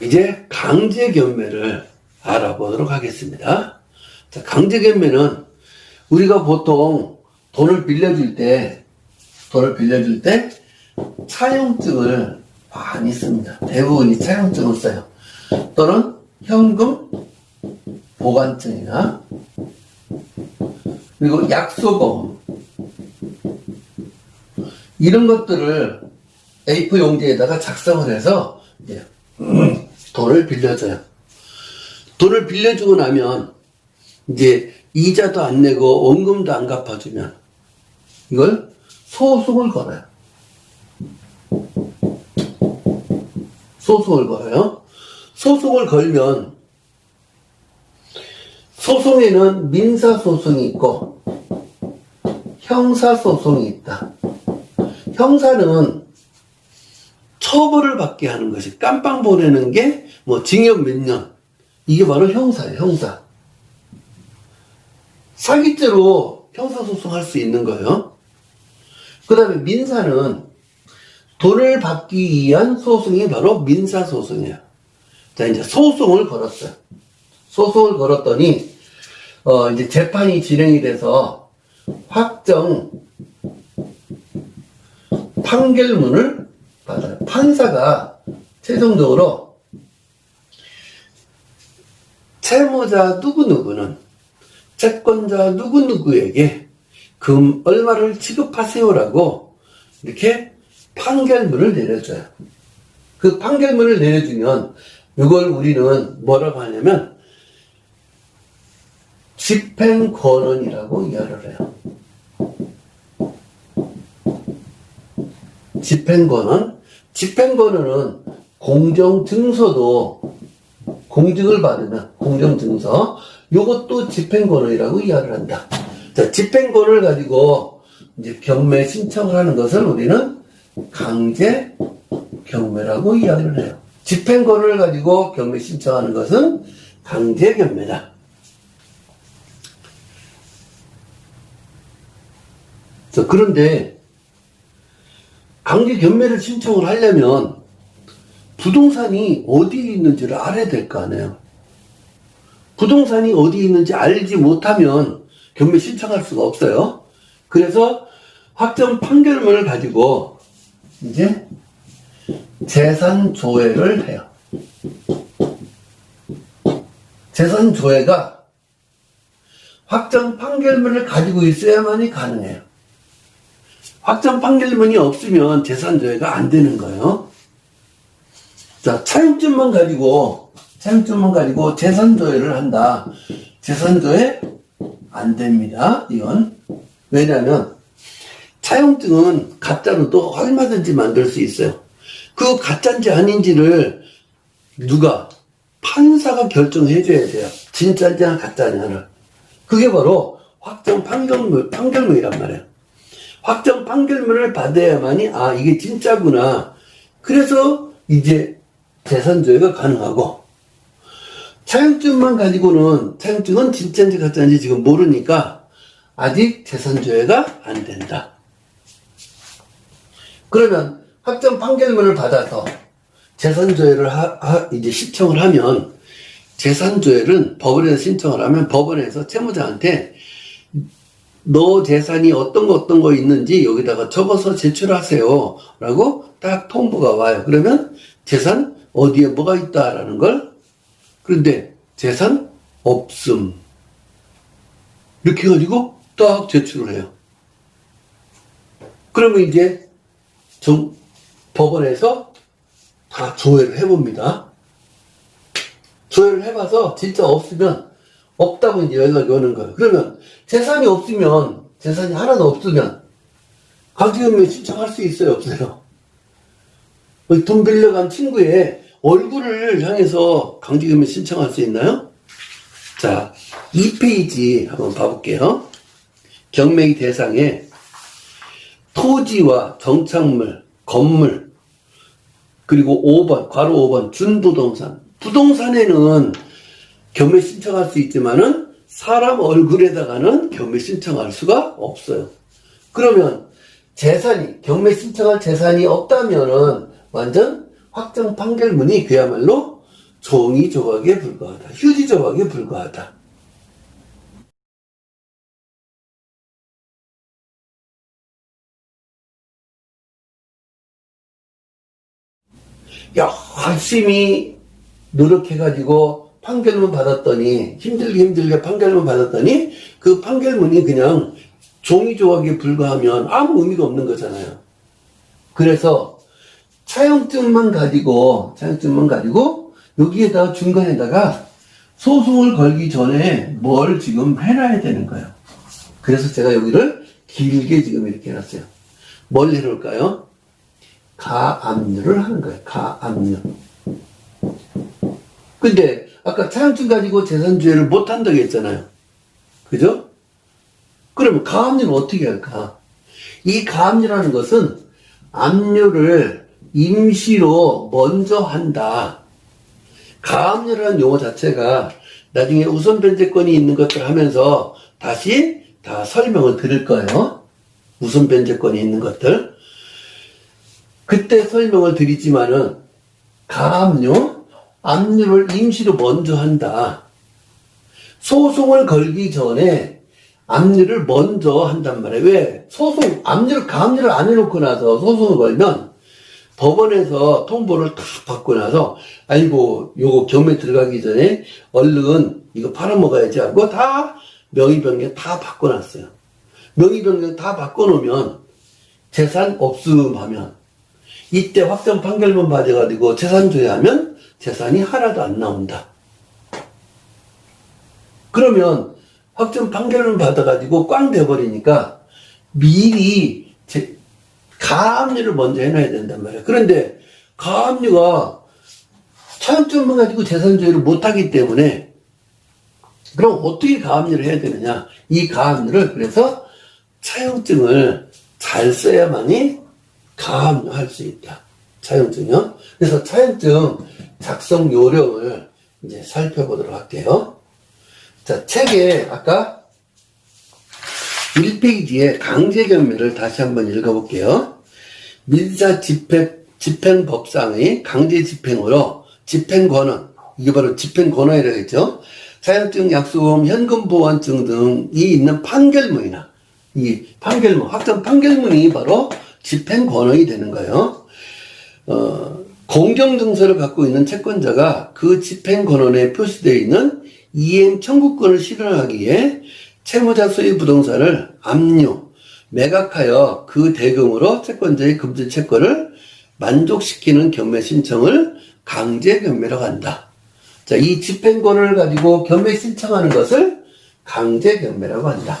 이제 강제견매를 알아보도록 하겠습니다. 자, 강제견매는 우리가 보통 돈을 빌려줄 때 차용증을 많이 씁니다. 대부분이 차용증을 써요. 또는 현금 보관증이나 그리고 약소보험 이런 것들을 A4 용지에다가 작성을 해서 이제 돈을 빌려줘요. 돈을 빌려주고 나면 이제 이자도 안 내고 원금도 안 갚아주면 이걸 소송을 걸어요. 소송을 걸면 소송에는 민사소송이 있고 형사소송이 있다. 형사는 처벌을 받게 하는 것이 깜빵 보내는 게 뭐 징역 몇 년 이게 바로 형사예요. 형사. 사기죄로 형사소송할 수 있는 거예요. 그 다음에 민사는 돈을 받기 위한 소송이 바로 민사소송이에요. 자, 이제 소송을 걸었어요. 소송을 걸었더니 이제 재판이 진행이 돼서 확정 판결문을 받아요. 판사가 최종적으로 채무자 누구누구는 채권자 누구누구에게 금 얼마를 지급하세요라고 이렇게 판결문을 내려줘요. 그 판결문을 내려주면 이걸 우리는 뭐라고 하냐면 집행권원이라고 이야기를 해요. 집행권원은 공정증서도 공증을 받으면 공정증서 요것도 집행권원이라고 이야기를 한다. 자, 집행권을 가지고 이제 경매 신청을 하는 것을 우리는 강제 경매라고 이야기를 해요. 집행권을 가지고 경매 신청하는 것은 강제 경매다. 자, 그런데 강제 경매를 신청을 하려면 부동산이 어디에 있는지를 알아야 될 거 아니에요. 부동산이 어디에 있는지 알지 못하면 경매 신청할 수가 없어요. 그래서 확정 판결문을 가지고 이제 재산 조회를 해요. 재산 조회가 확정 판결문을 가지고 있어야만이 가능해요. 확정 판결문이 없으면 재산 조회가 안 되는 거예요. 자, 차용증만 가지고 재산 조회를 한다. 재산 조회 안 됩니다. 이건 왜냐하면 차용증은 가짜로도 얼마든지 만들 수 있어요. 그 가짜인지 아닌지를 누가 판사가 결정해 줘야 돼요. 진짜냐 가짜냐를. 그게 바로 확정 판결문이란 말이에요. 확정 판결문을 받아야만이 이게 진짜구나. 그래서 이제 재산조회가 가능하고, 차용증만 가지고는 차용증은 진짜인지 가짜인지 지금 모르니까 아직 재산조회가 안 된다. 그러면 확정 판결문을 받아서 재산조회를 이제 신청을 하면, 재산조회는 법원에서 신청을 하면 법원에서 채무자한테 너 재산이 어떤 거 있는지 여기다가 적어서 제출하세요 라고 딱 통보가 와요. 그러면 재산 어디에 뭐가 있다라는 걸, 그런데 재산 없음 이렇게 해가지고 딱 제출을 해요. 그러면 이제 법원에서 다 조회를 해봅니다. 조회를 해봐서 진짜 없으면 없다고 이제 연락이 오는 거예요. 그러면 재산이 하나도 없으면 강제경매 신청할 수 있어요, 없어요? 돈 빌려간 친구의 얼굴을 향해서 강제경매 신청할 수 있나요? 자, 2페이지 한번 봐볼게요. 경매 대상에 토지와 정착물, 건물, 그리고 5번, 괄호 5번, 준부동산. 부동산에는 경매 신청할 수 있지만은 사람 얼굴에다가는 경매 신청할 수가 없어요. 그러면 경매 신청할 재산이 없다면은 완전 확정 판결문이 그야말로 종이 조각에 불과하다. 휴지 조각에 불과하다. 열심히 노력해가지고 판결문 받았더니, 힘들게 판결문 받았더니, 그 판결문이 그냥 종이 조각에 불과하면 아무 의미가 없는 거잖아요. 그래서 차용증만 가지고 여기에다 중간에다가 소송을 걸기 전에 뭘 지금 해놔야 되는 거예요. 그래서 제가 여기를 길게 지금 이렇게 해놨어요. 뭘 해놓을까요? 가압류를 하는 거예요. 가압류. 근데 아까 차용증 가지고 재산주회를 못 한다고 했잖아요. 그죠? 그러면 가압류는 어떻게 할까? 이 가압류라는 것은 압류를 임시로 먼저 한다. 가압류라는 용어 자체가 나중에 우선 변제권이 있는 것들 하면서 다시 다 설명을 드릴 거예요. 우선 변제권이 있는 것들. 그때 설명을 드리지만은 가압류, 압류를 임시로 먼저 한다. 소송을 걸기 전에 압류를 먼저 한단 말이에요. 왜? 가압류를 안 해놓고 나서 소송을 걸면 법원에서 통보를 다 받고 나서 아이고 요거 경매 들어가기 전에 얼른 이거 팔아먹어야지 하고 다 명의변경 다 바꿔놨어요. 명의변경 다 바꿔놓으면 재산 없음하면 이때 확정 판결문 받아가지고 재산 조회하면 재산이 하나도 안 나온다. 그러면 확정 판결문 받아가지고 꽝 돼버리니까 미리 가압류를 먼저 해놔야 된단 말이에요. 그런데 가압류가 차용증만 가지고 재산조회를 못하기 때문에 그럼 어떻게 가압류를 해야 되느냐? 이 가압류를 그래서 차용증을 잘 써야만이 가압류할 수 있다. 차용증이요. 그래서 차용증 작성 요령을 이제 살펴보도록 할게요. 자, 책에 아까 1페이지에 강제경매를 다시 한번 읽어볼게요. 민사 집행법상의 강제집행으로 집행권은, 이게 바로 집행권한이라고 했죠. 차용증, 약수금, 현금보완증 등이 있는 판결문이나 이 판결문, 확정 판결문이 바로 집행권한이 되는 거예요. 공정증서를 갖고 있는 채권자가 그 집행권한에 표시되어 있는 이행 청구권을 실현하기에 채무자 소유 부동산을 압류, 매각하여 그 대금으로 채권자의 금전 채권을 만족시키는 경매 신청을 강제 경매라고 한다. 자, 이 집행권을 가지고 경매 신청하는 것을 강제 경매라고 한다.